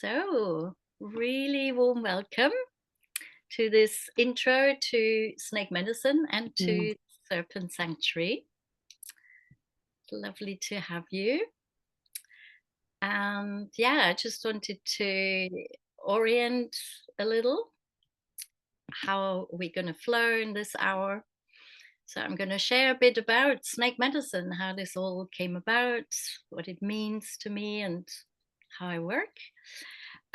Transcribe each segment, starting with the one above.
So, really warm welcome to this intro to snake medicine and Mm, to Serpent Sanctuary. Lovely to have you. And yeah, I just wanted to orient a little how we're going to flow in this hour. So, I'm going to share a bit about snake medicine, how this all came about, what it means to me, and how I work.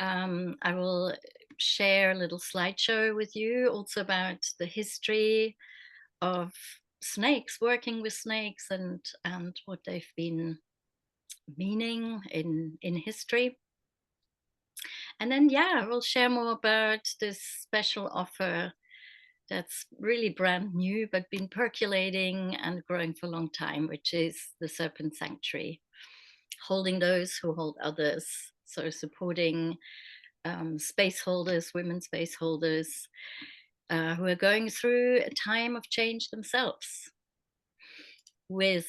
I will share a little slideshow with you also about the history of snakes, working with snakes, and what they've been meaning in history. And then yeah, we'll share more about this special offer that's really brand new but been percolating and growing for a long time, which is the Serpent Sanctuary, holding those who hold others. So supporting space holders, women space holders, who are going through a time of change themselves with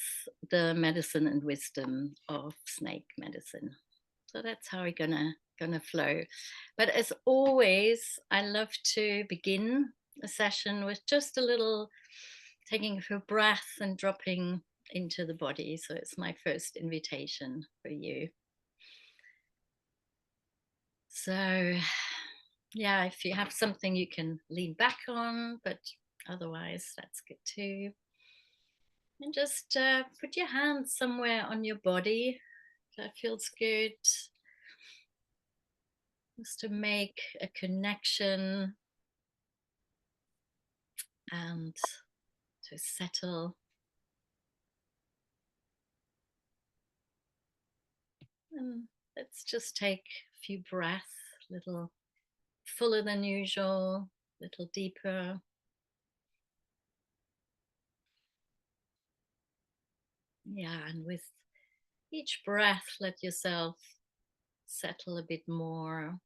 the medicine and wisdom of snake medicine. So that's how we're gonna flow. But as always, I love to begin a session with just a little taking a few breaths and dropping into the body. So it's my first invitation for you. So yeah, if you have something you can lean back on, but otherwise that's good too. And just put your hands somewhere on your body that feels good, just to make a connection and to settle. And let's just take a few breaths, a little fuller than usual, a little deeper. Yeah, and with each breath, let yourself settle a bit more,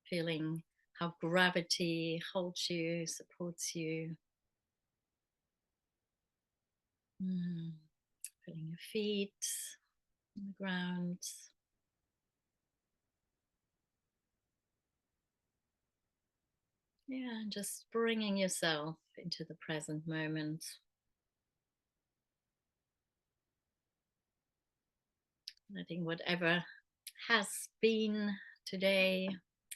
feeling how gravity holds you, supports you. Mm. Feeling your feet on the ground. Yeah, and just bringing yourself into the present moment, letting whatever has been today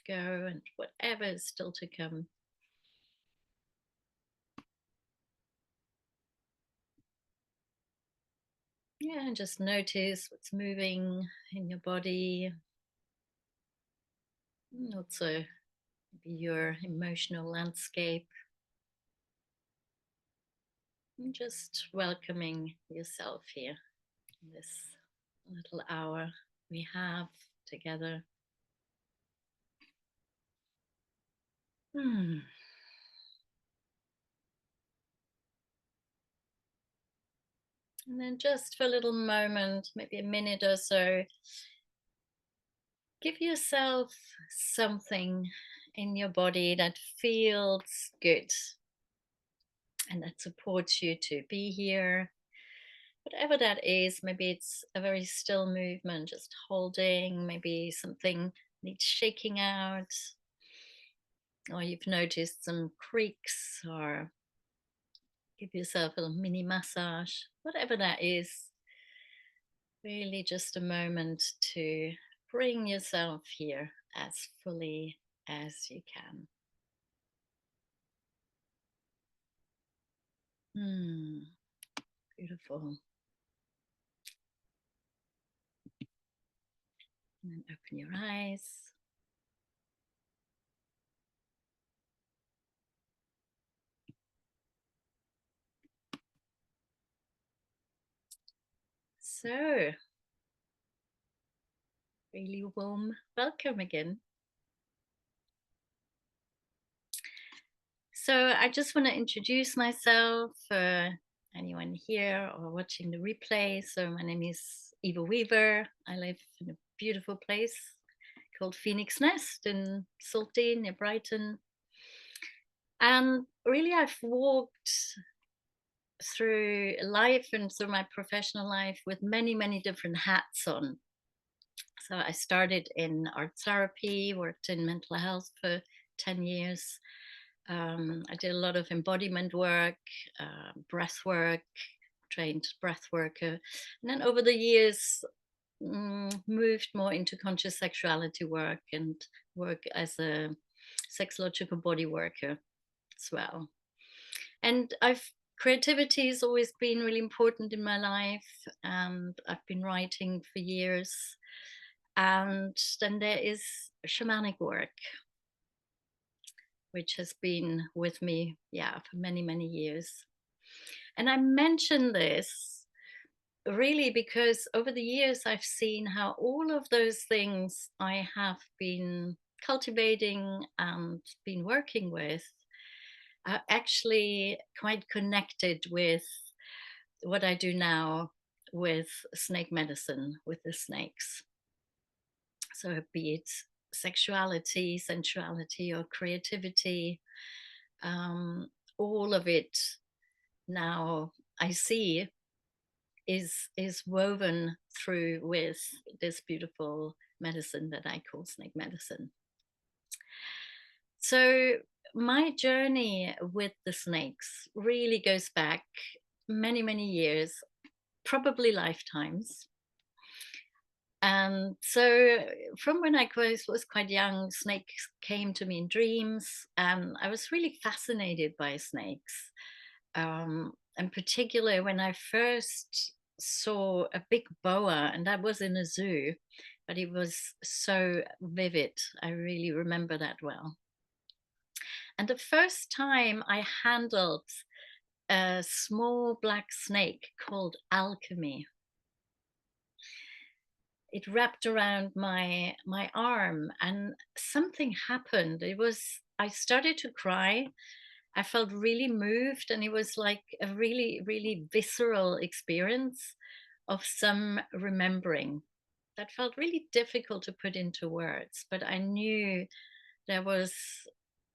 go and whatever is still to come. Yeah, and just notice what's moving in your body, and also maybe your emotional landscape, and just welcoming yourself here in this little hour we have together. Hmm. And then just for a little moment, maybe a minute or so, give yourself something in your body that feels good and that supports you to be here. Whatever that is, maybe it's a very still movement, just holding, maybe something needs shaking out, or you've noticed some creaks, or give yourself a little mini massage, whatever that is. Really just a moment to bring yourself here as fully as you can. Hmm, beautiful. And then open your eyes. So, really warm welcome again. So, I just want to introduce myself for anyone here or watching the replay. So, my name is Eva Weaver. I live in a beautiful place called Phoenix Nest in Saltine near Brighton. And really, I've walked through life and through my professional life with many, many different hats on. So I started in art therapy, worked in mental health for 10 years. I did a lot of embodiment work, breath work, trained breath worker. And then over the years, moved more into conscious sexuality work and work as a sexological body worker as well. And creativity has always been really important in my life, and I've been writing for years. And then there is shamanic work, which has been with me, yeah, for many, many years. And I mention this really because over the years I've seen how all of those things I have been cultivating and been working with are actually quite connected with what I do now with snake medicine, with the snakes. So, be it sexuality, sensuality, or creativity, um, all of it now I see is woven through with this beautiful medicine that I call snake medicine. So my journey with the snakes really goes back many, many years, probably lifetimes. And so from when I was quite young, snakes came to me in dreams, and I was really fascinated by snakes. In particular, when I first saw a big boa, and that was in a zoo, but it was so vivid. I really remember that well. And the first time I handled a small black snake called Alchemy, it wrapped around my arm, and something happened. I started to cry. I felt really moved, and it was like a really, really visceral experience of some remembering that felt really difficult to put into words, but I knew there was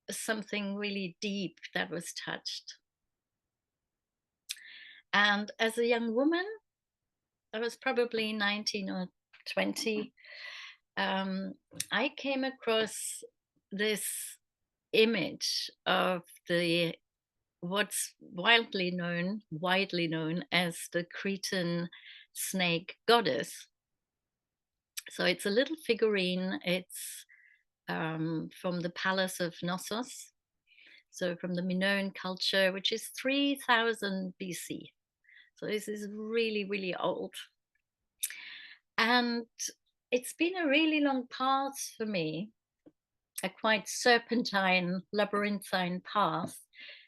something really deep that was touched. And as a young woman, I was probably 19 or 20, um, I came across this image of the what's widely known as the Cretan snake goddess. So it's a little figurine. It's from the palace of Knossos, so from the Minoan culture, which is 3000 BC. So this is really, really old. And it's been a really long path for me, a quite serpentine, labyrinthine path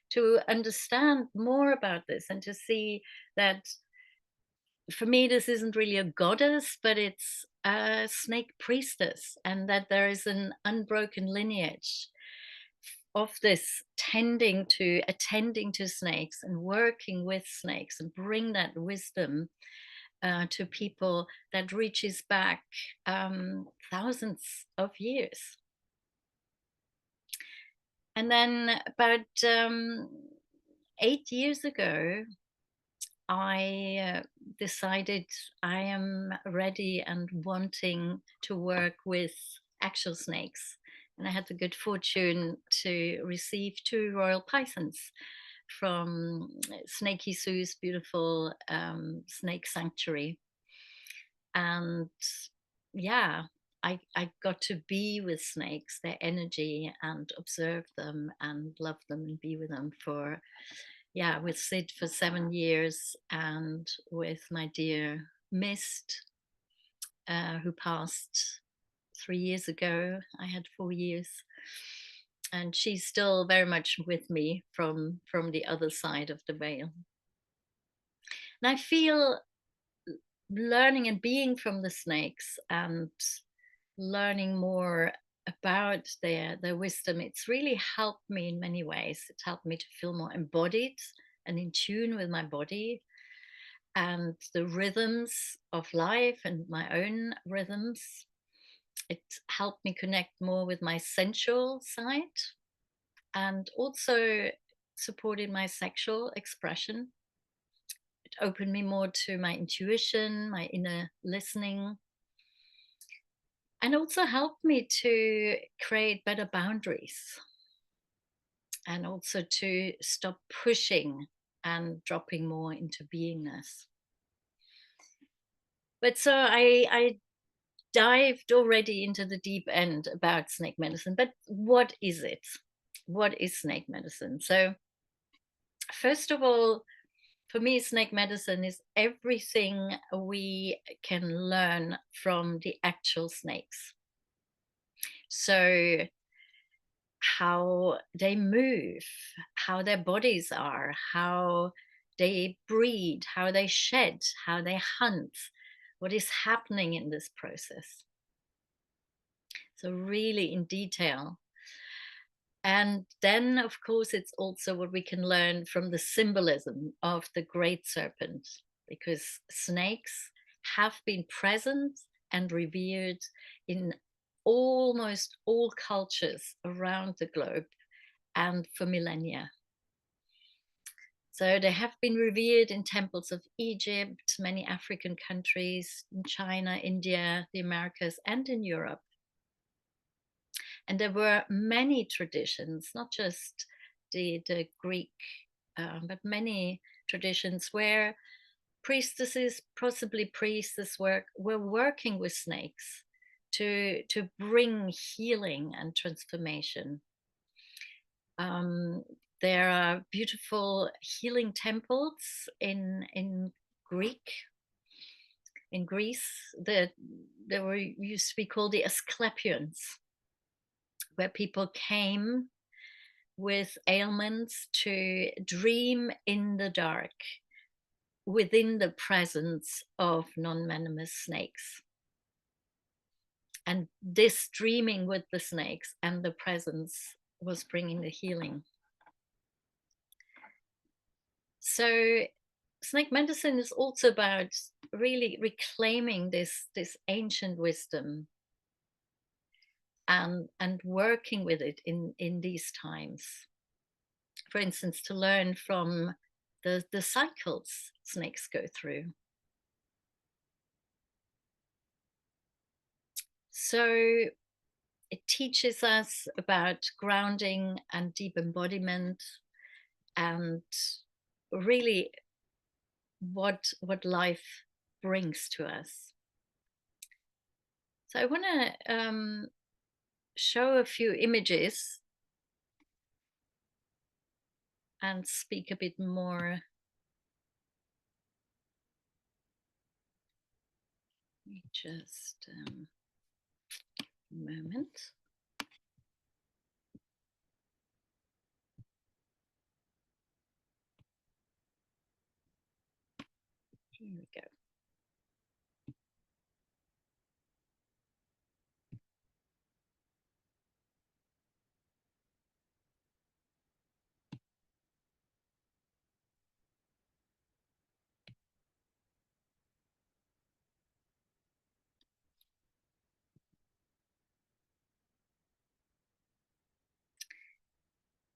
to understand more about this and to see that for me, this isn't really a goddess, but it's a snake priestess, and that there is an unbroken lineage of this attending to snakes and working with snakes and bring that wisdom to people that reaches back thousands of years. And then about 8 years ago, I decided I am ready and wanting to work with actual snakes. And I had the good fortune to receive two royal pythons from Snakey Sue's beautiful snake sanctuary. And yeah, I got to be with snakes, their energy, and observe them and love them and be with them for, yeah, with Sid for 7 years, and with my dear Mist, who passed 3 years ago. I had 4 years. And she's still very much with me from the other side of the veil. And I feel learning and being from the snakes and learning more about their wisdom, it's really helped me in many ways. It helped me to feel more embodied and in tune with my body and the rhythms of life and my own rhythms. It helped me connect more with my sensual side and also supported my sexual expression. It opened me more to my intuition, my inner listening. and also helped me to create better boundaries and also to stop pushing and dropping more into beingness. But so I dived already into the deep end about snake medicine. But what is it? What is snake medicine? So, first of all, for me, snake medicine is everything we can learn from the actual snakes. So, how they move, how their bodies are, how they breed, how they shed, how they hunt, what is happening in this process. So, really in detail. And then, of course, it's also what we can learn from the symbolism of the great serpent, because snakes have been present and revered in almost all cultures around the globe and for millennia. So they have been revered in temples of Egypt, many African countries, in China, India, the Americas, and in Europe. And there were many traditions, not just the Greek, but many traditions where priestesses, possibly priests, were working with snakes to bring healing and transformation. Um, there are beautiful healing temples in Greek in Greece that there were used to be called the Asclepions, where people came with ailments to dream in the dark within the presence of non-venomous snakes. And this dreaming with the snakes and the presence was bringing the healing. So snake medicine is also about really reclaiming this ancient wisdom and working with it in these times. For instance, to learn from the cycles snakes go through. So it teaches us about grounding and deep embodiment and really what life brings to us. So I want to show a few images and speak a bit more. Just a moment. Here we go.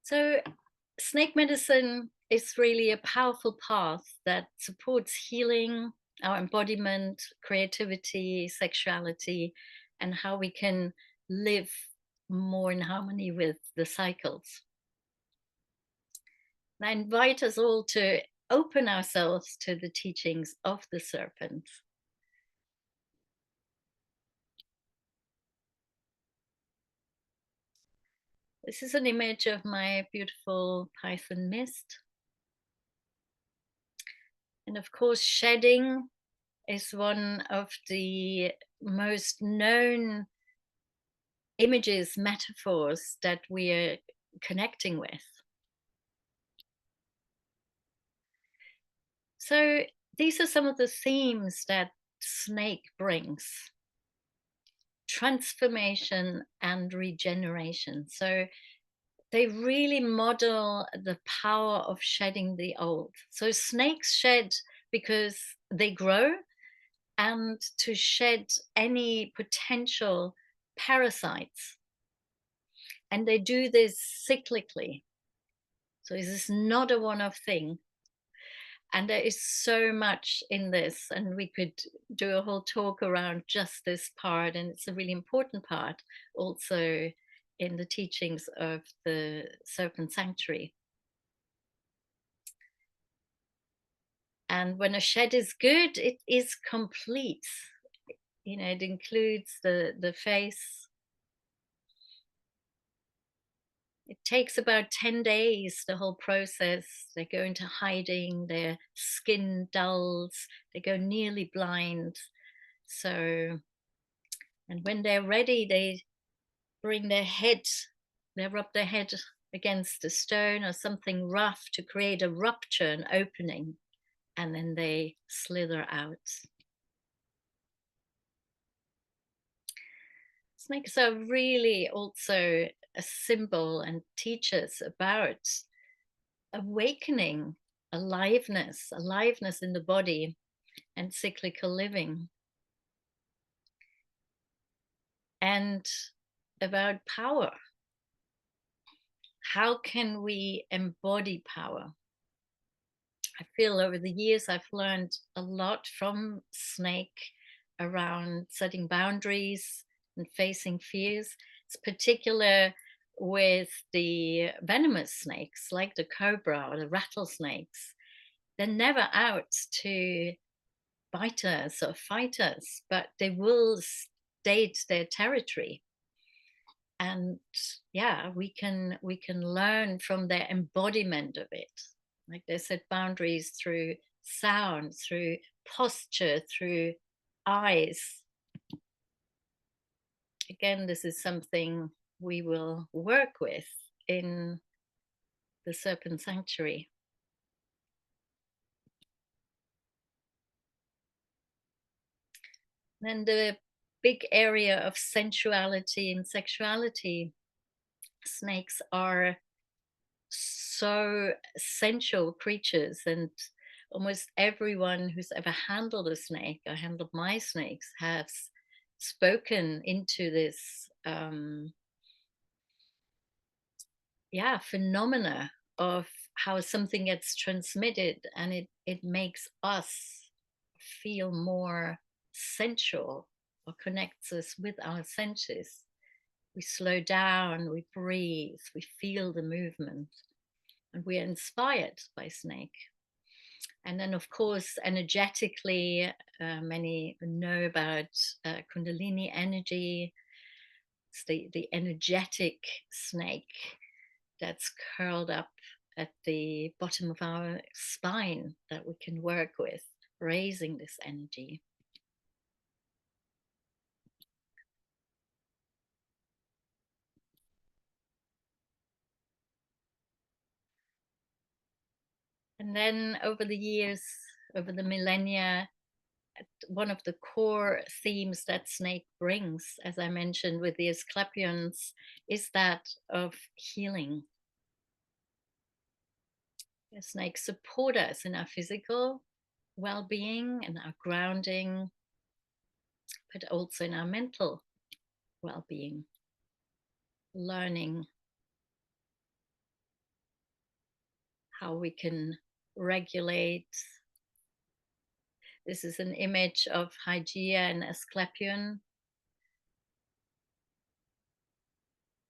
So snake medicine is really a powerful path that supports healing, our embodiment, creativity, sexuality, and how we can live more in harmony with the cycles. And I invite us all to open ourselves to the teachings of the serpent. This is an image of my beautiful python mist. And of course, shedding is one of the most known images, metaphors that we are connecting with. So these are some of the themes that snake brings: transformation and regeneration. So they really model the power of shedding the old. So snakes shed because they grow and to shed any potential parasites. And they do this cyclically. So this is not a one-off thing. And there is so much in this, and we could do a whole talk around just this part. And it's a really important part also in the teachings of the Serpent Sanctuary. And when a shed is good, it is complete. You know, it includes the face. It takes about 10 days, the whole process. They go into hiding, their skin dulls, they go nearly blind. So, and when they're ready, they bring their head, they rub their head against a stone or something rough to create a rupture, an opening, and then they slither out. Snakes are really also a symbol and teach us about awakening, aliveness in the body, and cyclical living, and about power. How can we embody power? I feel over the years I've learned a lot from snake around setting boundaries and facing fears. It's particular with the venomous snakes like the cobra or the rattlesnakes. They're never out to bite us or fight us, but they will state their territory. And yeah, we can learn from their embodiment of it. Like they set boundaries through sound, through posture, through eyes. Again, this is something we will work with in the Serpent Sanctuary. Then the big area of sensuality and sexuality. Snakes are so sensual creatures, and almost everyone who's ever handled a snake or handled my snakes has spoken into this phenomena of how something gets transmitted, and it makes us feel more sensual or connects us with our senses. We slow down, we breathe, we feel the movement, and we are inspired by snake. And then, of course, energetically, many know about Kundalini energy. It's the energetic snake that's curled up at the bottom of our spine that we can work with, raising this energy. And then over the years, over the millennia, one of the core themes that snake brings, as I mentioned with the Asclepions, is that of healing. The snakes support us in our physical well-being and our grounding, but also in our mental well-being, learning how we can regulate. This is an image of Hygeia and Asclepion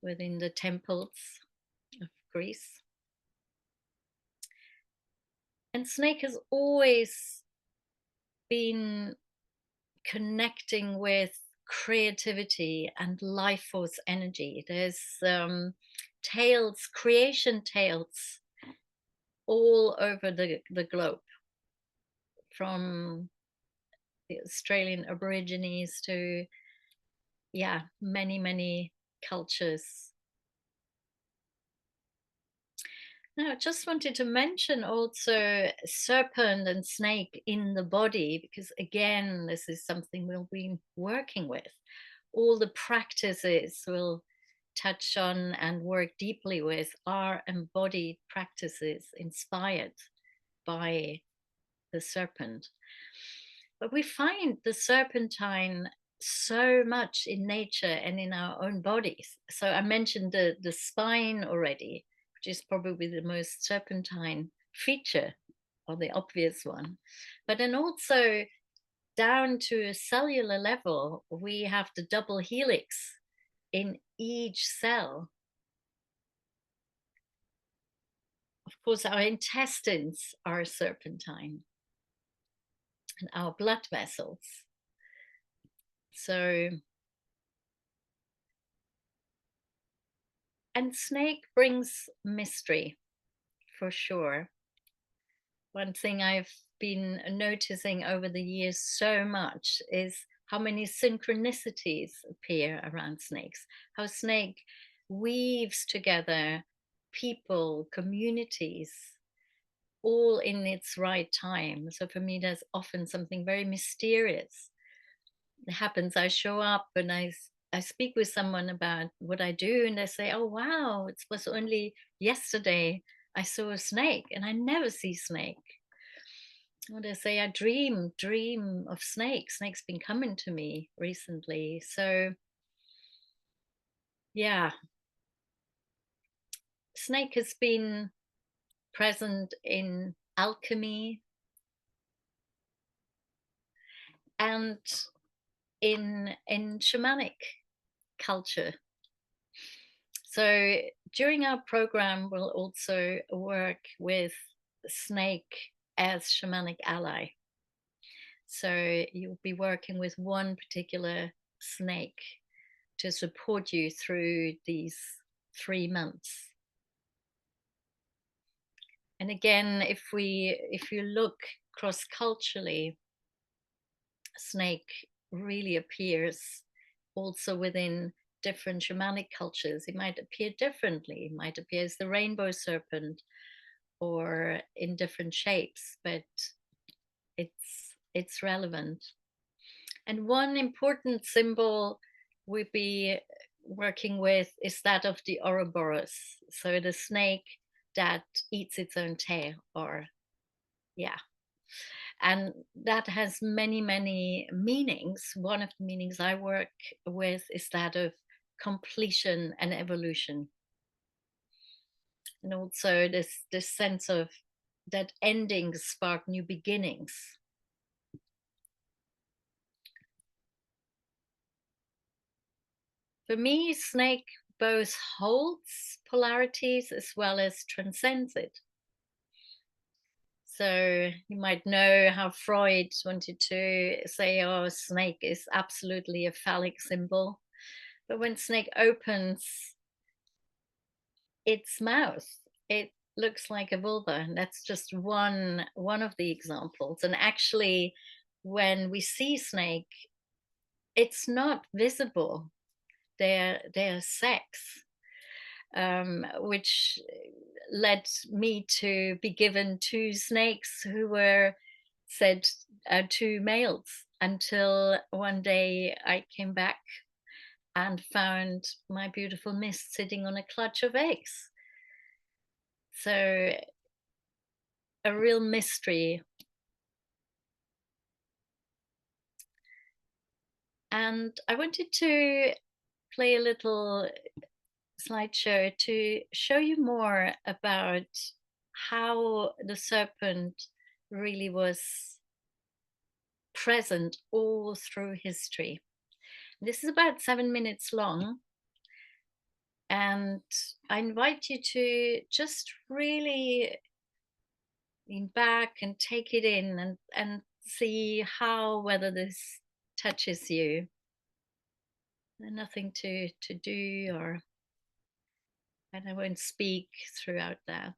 within the temples of Greece. And snake has always been connecting with creativity and life force energy. There's tales, creation tales all over the globe, from the Australian Aborigines to, many cultures. Now, I just wanted to mention also serpent and snake in the body, because again, this is something we'll be working with. All the practices we'll touch on and work deeply with are embodied practices inspired by the serpent. But we find the serpentine so much in nature and in our own bodies. So I mentioned the spine already, which is probably the most serpentine feature or the obvious one. But then also down to a cellular level, we have the double helix in each cell. Of course, our intestines are serpentine and our blood vessels. So, and snake brings mystery for sure. One thing I've been noticing over the years so much is how many synchronicities appear around snakes, how snake weaves together people, communities, all in its right time. So for me, there's often something very mysterious that happens. I show up and I speak with someone about what I do, and they say, "Oh wow, it was only yesterday I saw a snake, and I never see snake." What I say, I dream of snakes. Snakes been coming to me recently. So yeah, snake has been present in alchemy and in shamanic culture. So during our program, we'll also work with snake as shamanic ally. So you'll be working with one particular snake to support you through these 3 months. And again, if you look cross culturally, snake really appears also within different shamanic cultures. It might appear differently. It might appear as the rainbow serpent or in different shapes, but it's relevant. And one important symbol we'll be working with is that of the Ouroboros. So the snake that eats its own tail, or yeah. And that has many, many meanings. One of the meanings I work with is that of completion and evolution. And also this sense of that endings spark new beginnings. For me, snake both holds polarities as well as transcends it. So you might know how Freud wanted to say, oh, snake is absolutely a phallic symbol. But when snake opens its mouth, it looks like a vulva. And that's just one of the examples. And actually, when we see snake, it's not visible. They're sex, which led me to be given two snakes who were said two males, until one day I came back and found my beautiful mist sitting on a clutch of eggs. So a real mystery. And I wanted to play a little slideshow to show you more about how the serpent really was present all through history. This is about 7 minutes long, and I invite you to just really lean back and take it in and see how whether this touches you. There's nothing to do, or and I won't speak throughout that.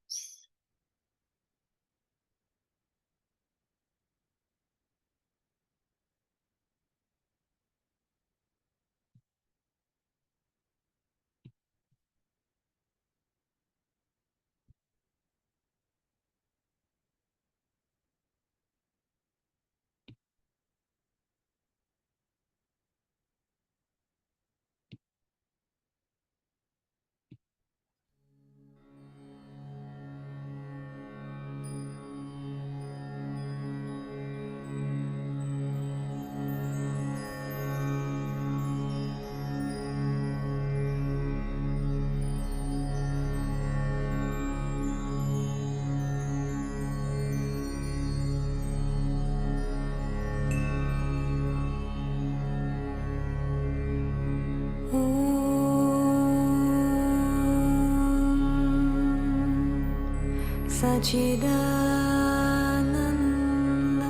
Sachidananda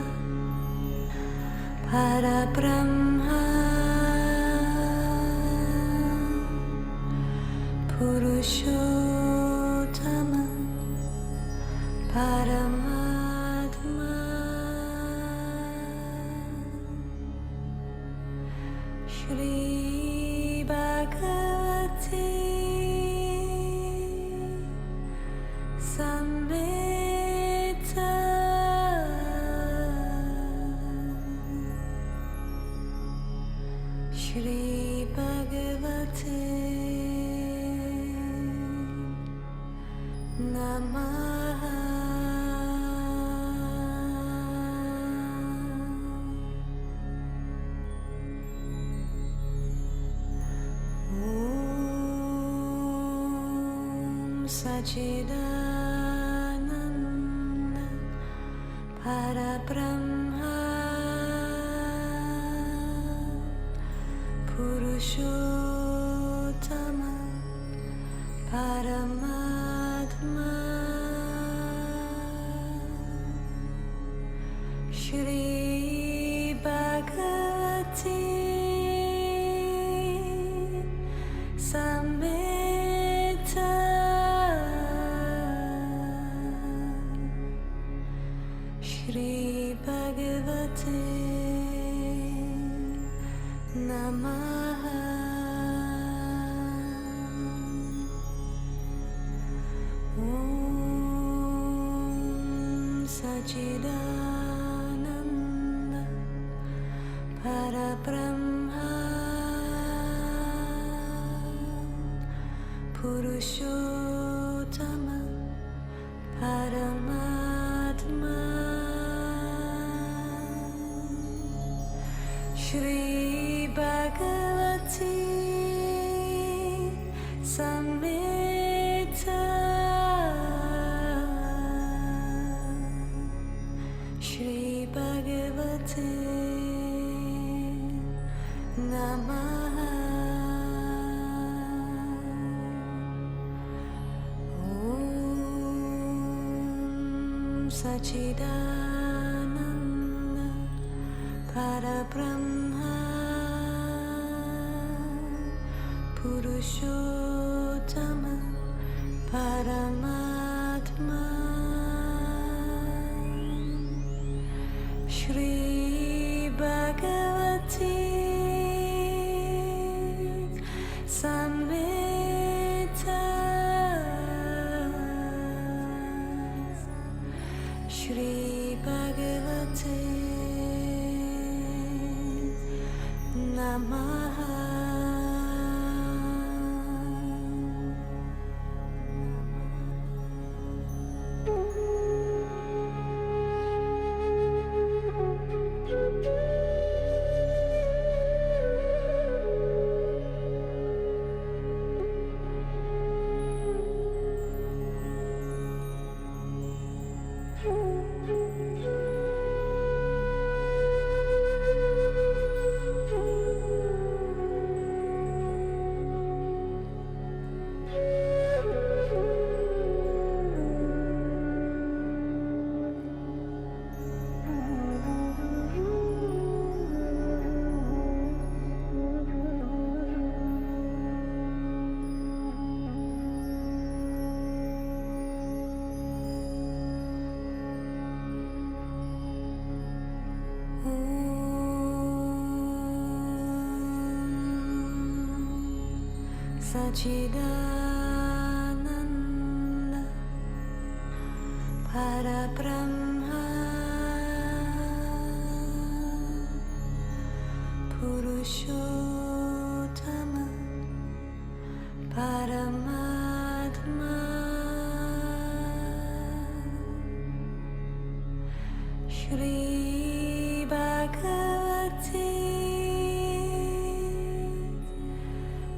Parabrahma Purushottama Paramatma Shri Bhagavati Samvita Shri Bhagavate Namaha Om Sachidananda Parabrahma Purushottama Paramatma Shri Bhagavati Samvita Shri Bhagavate Namaha Om Sachidananda Parabrahma Purushottama Paramatma Shri Bhagavati Samvita Shri Bhagavate Namaha Om Sachidananda Parabrahma Purushottama Paramatma Shri Bhagavati Samvita Shri Bhagavate Namaha Sachidananda Parabrahma Purushottama Paramatma Shri Bhagavati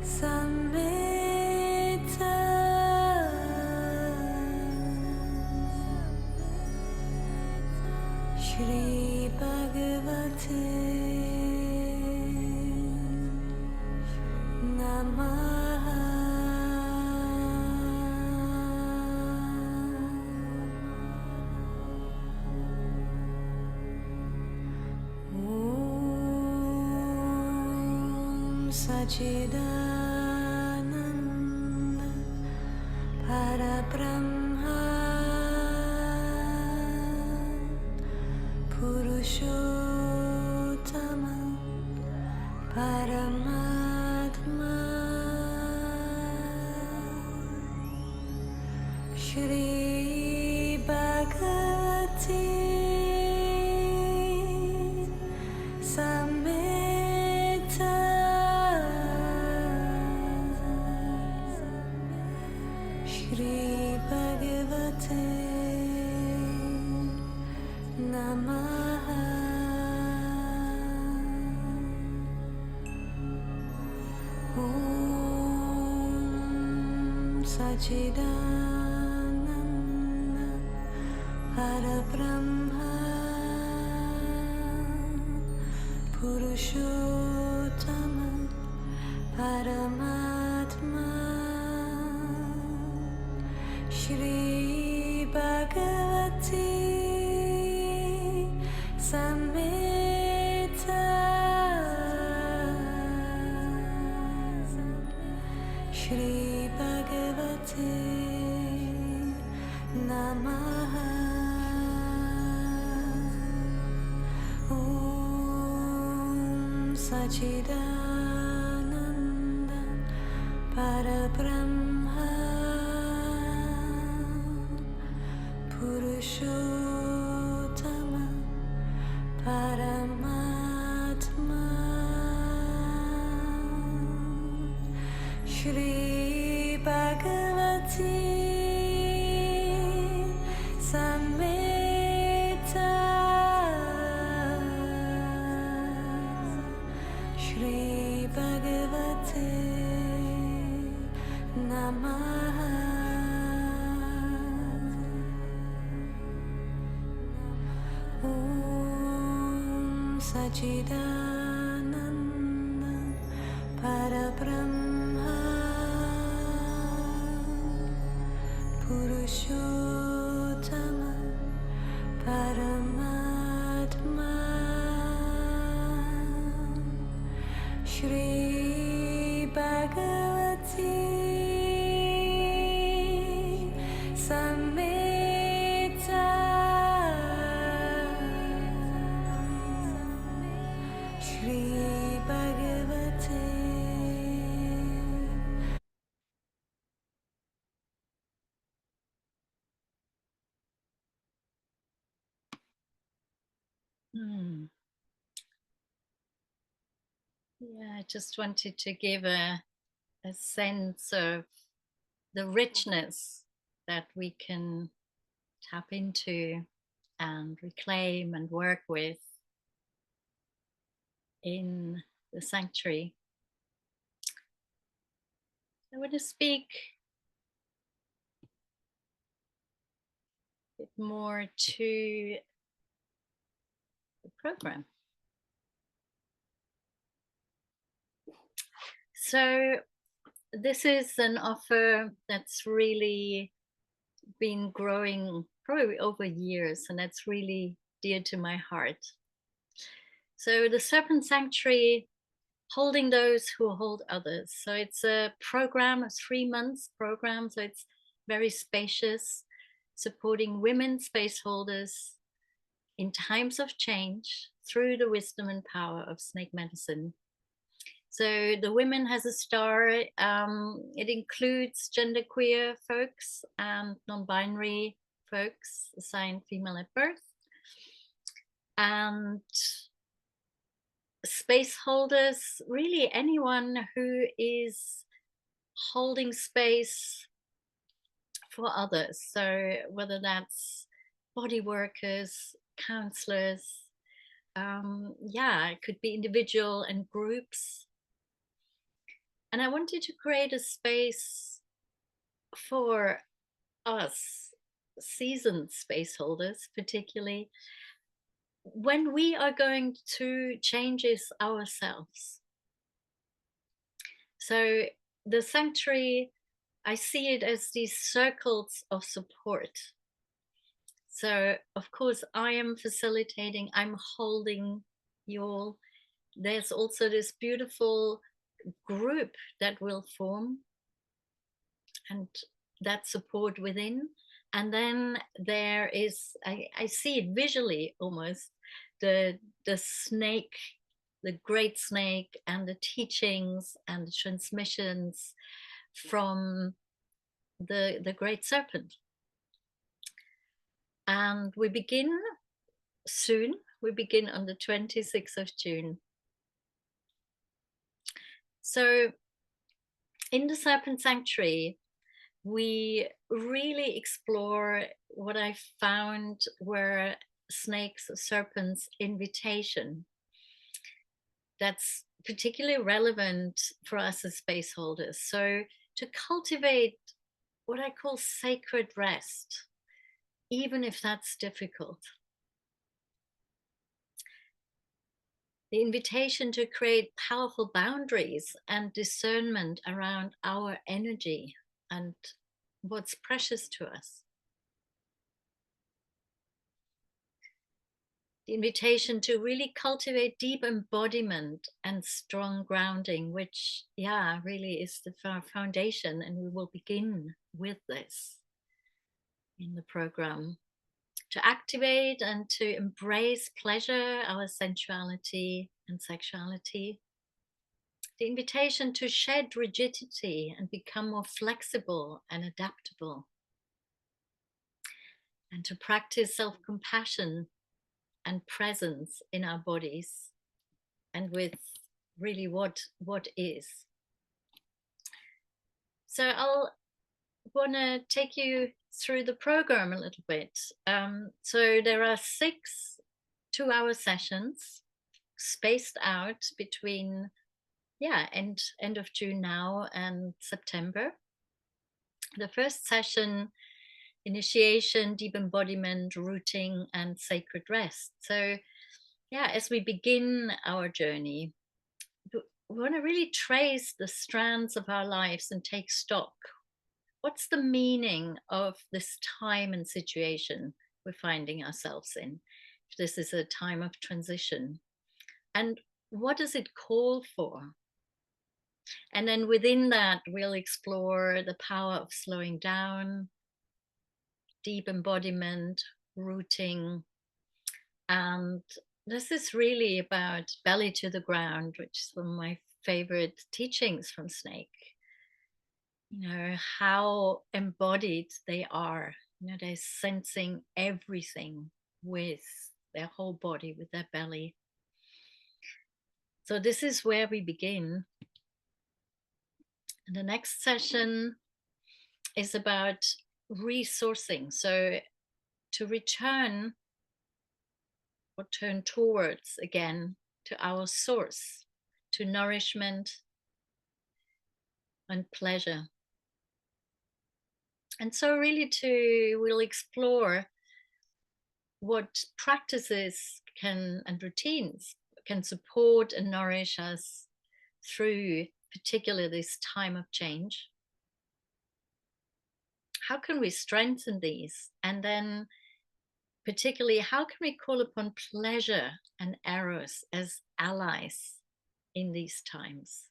Samvita Shri Bhagavate Namaha Sachidananda Parabrahma Purushottama Paramatma Shri Bhagavati Samhita Shri Bhagavate Namaha Om Sachidananda Parabrahma Purushottama Paramatma Shri Bhagavati Samhita Shri Bhagavate Namaha Om Sachidananda Parabrahma Purushottama Paramatma Shri Bhagavati Samhita Shri Bhagavate Namaha Om Sachidananda Parabrahma Purushottama Paramatma Shri Bhagavati Samhita Shri Bhagavate Yeah, I just wanted to give a sense of the richness that we can tap into and reclaim and work with in the sanctuary. I want to speak a bit more to the program. So, this is an offer that's really been growing probably over years, and that's really dear to my heart. So, the Serpent Sanctuary, holding those who hold others. So, it's a program, a 3 months program. So, it's very spacious, supporting women space holders in times of change through the wisdom and power of snake medicine. So the women has a star. It includes genderqueer folks and non-binary folks assigned female at birth, and space holders, really anyone who is holding space for others. So whether that's body workers, counselors, it could be individual and groups. And I wanted to create a space for us, seasoned space holders, particularly when we are going to changes ourselves. So the sanctuary, I see it as these circles of support. So of course I am facilitating, I'm holding you all. There's also this beautiful group that will form, and that support within. And then there is, I see it visually almost, the snake, the great snake, and the teachings and the transmissions from the great serpent. And we begin soon. We begin on the 26th of June. So in the Serpent Sanctuary, we really explore what I found were snakes, serpents' invitation. That's particularly relevant for us as space holders. So to cultivate what I call sacred rest, even if that's difficult. The invitation to create powerful boundaries and discernment around our energy and what's precious to us. The invitation to really cultivate deep embodiment and strong grounding, which, yeah, really is the foundation. And we will begin with this in the program. To activate and to embrace pleasure, our sensuality and sexuality. The invitation to shed rigidity and become more flexible and adaptable. And to practice self-compassion and presence in our bodies and with really what is. So I'll want to take you through the program a little bit. So there are 6 2-hour sessions spaced out between end of June now and September. The first session, initiation, deep embodiment, rooting, and sacred rest. So as we begin our journey, we want to really trace the strands of our lives and take stock. What's the meaning of this time and situation we're finding ourselves in? If this is a time of transition, and what does it call for? And then within that, we'll explore the power of slowing down, deep embodiment, rooting. And this is really about belly to the ground, which is one of my favorite teachings from Snake. How embodied they are. They're sensing everything with their whole body, with their belly. So this is where we begin. And the next session is about resourcing. So to return or turn towards again to our source, to nourishment and pleasure. And so really we'll explore what practices and routines can support and nourish us through particularly this time of change. How can we strengthen these? And then particularly, how can we call upon pleasure and eros as allies in these times?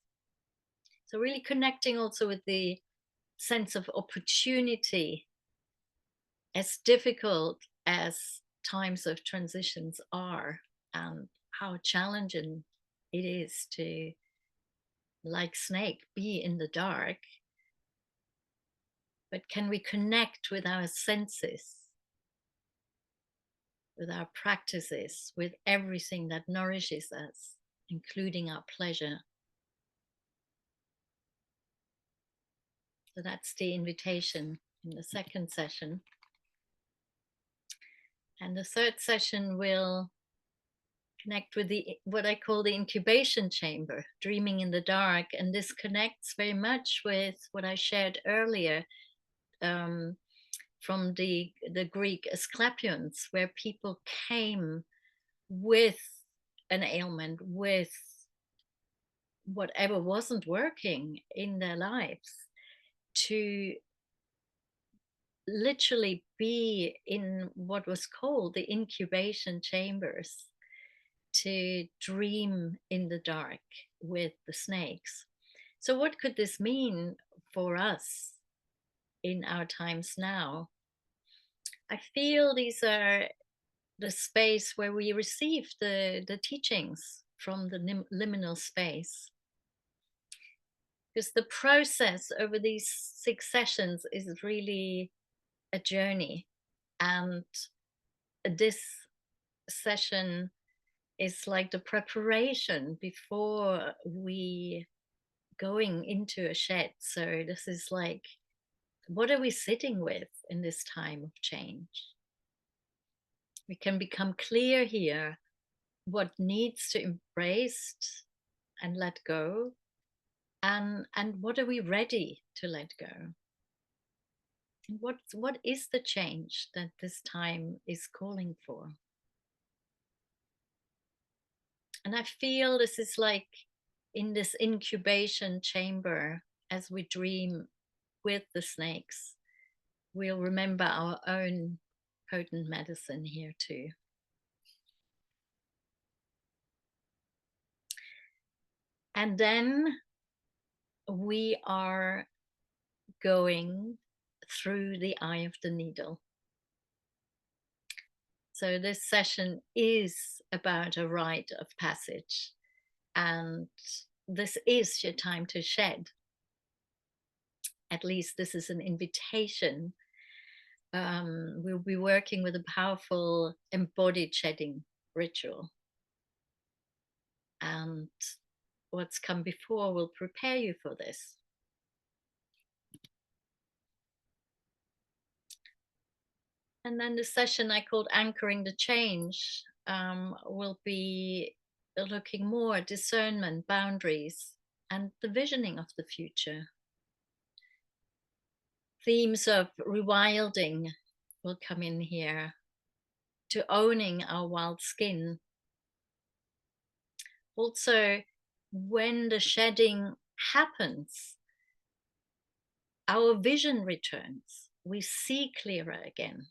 So really connecting also with the sense of opportunity, as difficult as times of transitions are, and how challenging it is to, like Snake, be in the dark. But can we connect with our senses, with our practices, with everything that nourishes us, including our pleasure? So that's the invitation in the second session. And the third session will connect with what I call the incubation chamber, dreaming in the dark. And this connects very much with what I shared earlier from the Greek Asclepions, where people came with an ailment, with whatever wasn't working in their lives, to literally be in what was called the incubation chambers, to dream in the dark with the snakes. So, what could this mean for us in our times now? I feel these are the space where we receive the teachings from the liminal space. Because the process over these 6 sessions is really a journey. And this session is like the preparation before we going into a shed. So this is like, what are we sitting with in this time of change? We can become clear here what needs to embraced and let go, and what are we ready to let go? And what is the change that this time is calling for? And I feel this is like in this incubation chamber as we dream with the snakes, we'll remember our own potent medicine here too. And then we are going through the eye of the needle. So this session is about a rite of passage, and this is your time to shed. At least this is an invitation. We'll be working with a powerful embodied shedding ritual. And what's come before will prepare you for this. And then the session I called Anchoring the Change will be looking more at discernment, boundaries, and the visioning of the future. Themes of rewilding will come in here, to owning our wild skin. Also, when the shedding happens, our vision returns. We see clearer again.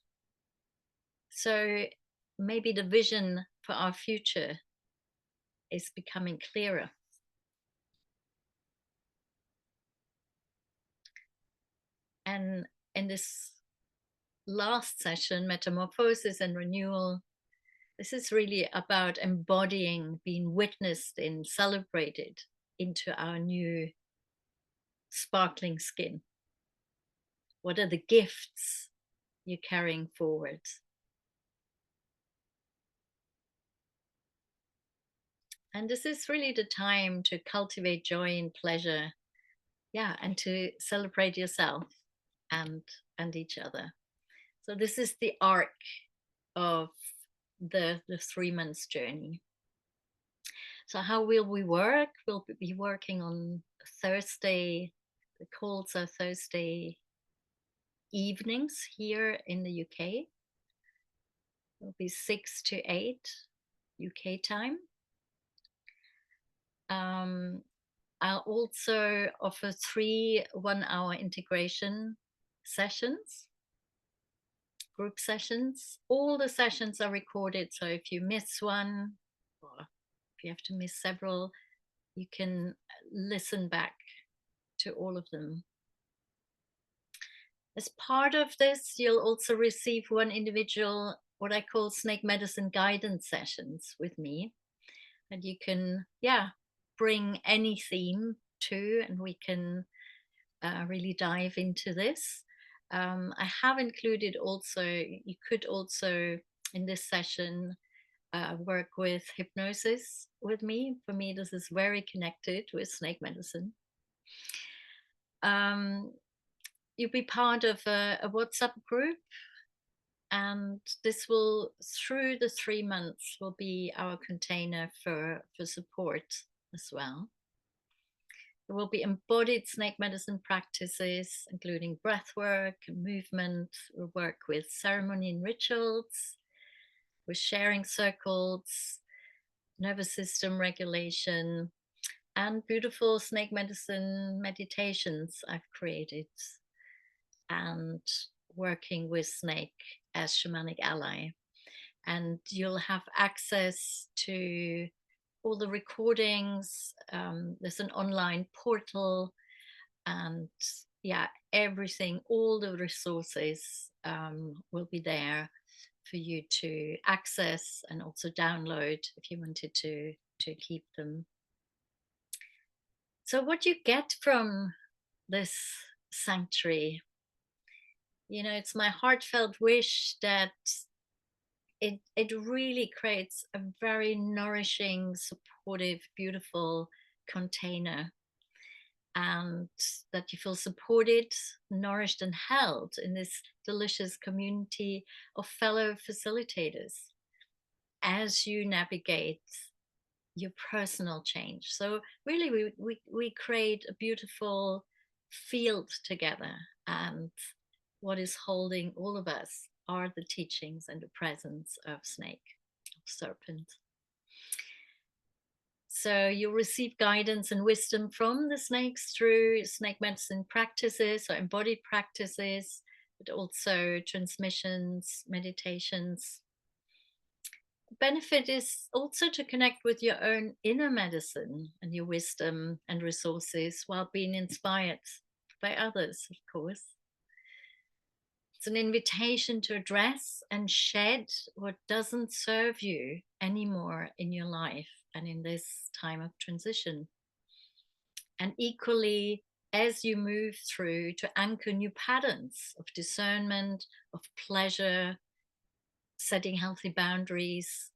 So maybe the vision for our future is becoming clearer. And in this last session, Metamorphosis and Renewal, this is really about embodying, being witnessed and celebrated into our new sparkling skin. What are the gifts you're carrying forward? And this is really the time to cultivate joy and pleasure, yeah, and to celebrate yourself and each other. So this is the arc of the 3 months journey. So how will we work? We'll be working on Thursday. The calls are Thursday evenings here in the UK. It'll be 6 to 8 UK time. I'll also offer 3 1-hour integration sessions, group sessions. All the sessions are recorded, so if you miss one, or if you have to miss several, you can listen back to all of them. As part of this, you'll also receive 1 individual, what I call snake medicine guidance sessions with me. And you can, bring any theme to, and we can really dive into this. I have included also, you could also in this session work with hypnosis with me. For me, this is very connected with snake medicine. You'll be part of a WhatsApp group, and this will, through the 3 months, will be our container for support as well. There will be embodied snake medicine practices, including breath work and movement. We'll work with ceremony and rituals, with sharing circles, nervous system regulation, and beautiful snake medicine meditations I've created, and working with snake as shamanic ally. And you'll have access to all the recordings. There's an online portal, and yeah, everything, all the resources will be there for you to access and also download if you wanted to keep them. So what you get from this sanctuary, it's my heartfelt wish that it really creates a very nourishing, supportive, beautiful container, and that you feel supported, nourished, and held in this delicious community of fellow facilitators as you navigate your personal change. So really we create a beautiful field together, and what is holding all of us are the teachings and the presence of snake, of serpent. So you'll receive guidance and wisdom from the snakes through snake medicine practices or embodied practices, but also transmissions, meditations. The benefit is also to connect with your own inner medicine and your wisdom and resources while being inspired by others, of course. It's an invitation to address and shed what doesn't serve you anymore in your life and in this time of transition. And equally, as you move through, to anchor new patterns of discernment, of pleasure, setting healthy boundaries,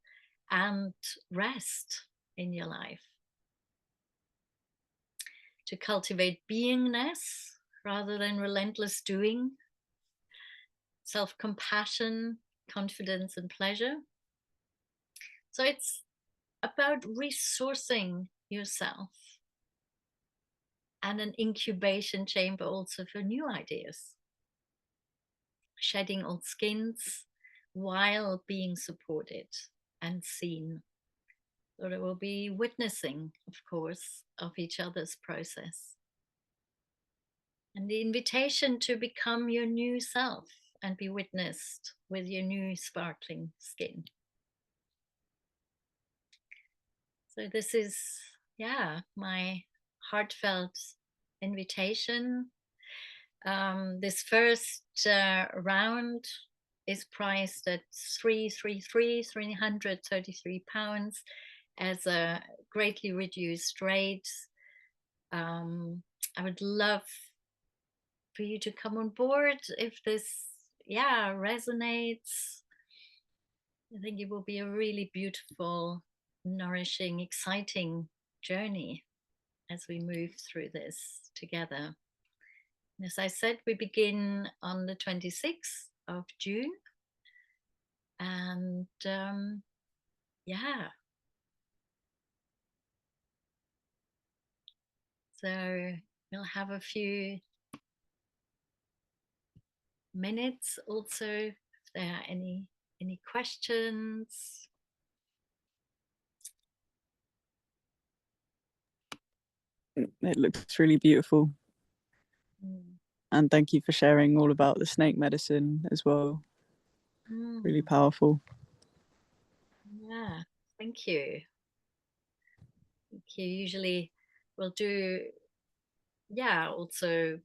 and rest in your life. To cultivate beingness rather than relentless doing, self-compassion, confidence, and pleasure. So it's about resourcing yourself and an incubation chamber also for new ideas. Shedding old skins while being supported and seen. So there will be witnessing, of course, of each other's process. And the invitation to become your new self and be witnessed with your new sparkling skin. So this is, my heartfelt invitation. This first round is priced at £333 as a greatly reduced rate. I would love for you to come on board if this resonates. I think it will be a really beautiful, nourishing, exciting journey as we move through this together. And as I said, we begin on the 26th of June. And so we'll have a few minutes also if there are any questions. It looks really beautiful. And thank you for sharing all about the snake medicine as well. Really powerful. Yeah, thank you. Thank you. Usually we'll do, also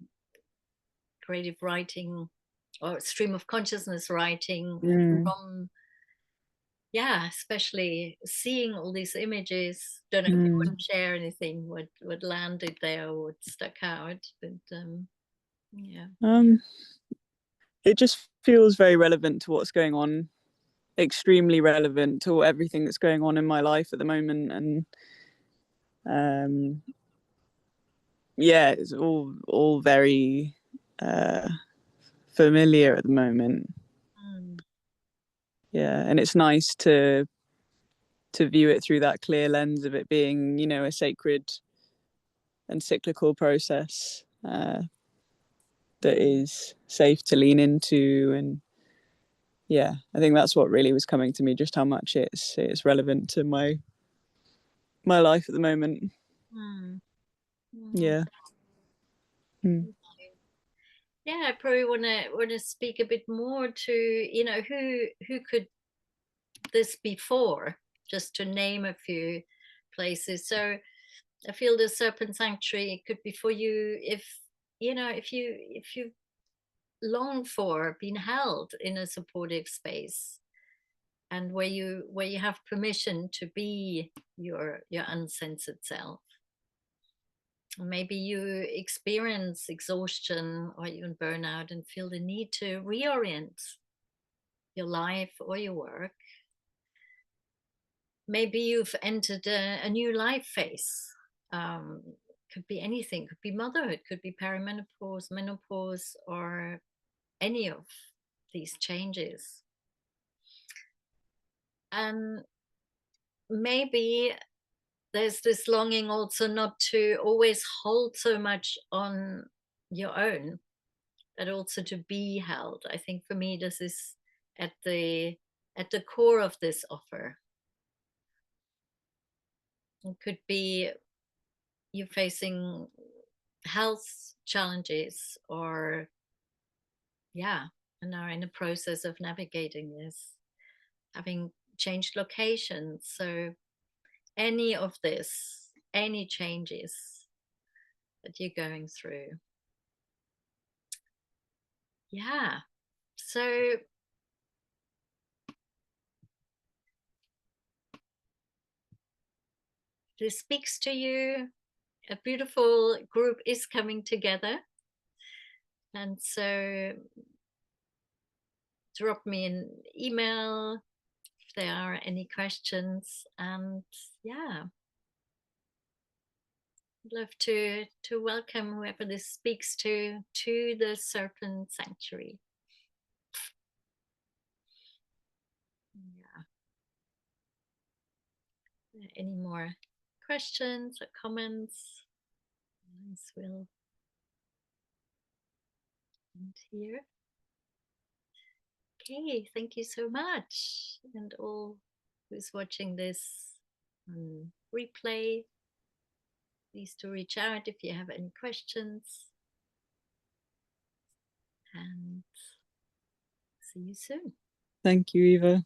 creative writing or stream of consciousness writing from, especially seeing all these images. Don't know if you want to share anything, what landed there or what stuck out, but it just feels very relevant to what's going on, extremely relevant to everything that's going on in my life at the moment. And it's all very familiar at the moment. And it's nice to view it through that clear lens of it being, a sacred and cyclical process that is safe to lean into. And I think that's what really was coming to me, just how much it's relevant to my life at the moment. I probably want to speak a bit more to who could this be for, just to name a few places. So I feel the Serpent Sanctuary could be for you if if you long for being held in a supportive space, and where you have permission to be your uncensored self. Maybe you experience exhaustion or even burnout and feel the need to reorient your life or your work. Maybe you've entered a new life phase. Um, could be anything, could be motherhood, could be perimenopause, menopause, or any of these changes. And maybe there's this longing also not to always hold so much on your own, but also to be held. I think for me, this is at the core of this offer. It could be you facing health challenges, or and are in the process of navigating this, having changed locations. So any of this, any changes that you're going through. Yeah. So this speaks to you. A beautiful group is coming together. And so drop me an email if there are any questions. And yeah, I'd love to welcome whoever this speaks to the Serpent Sanctuary. Yeah. Any more questions or comments? Nice, will end here. Okay, thank you so much. And all who's watching this on replay, please to reach out if you have any questions. And see you soon. Thank you, Eva.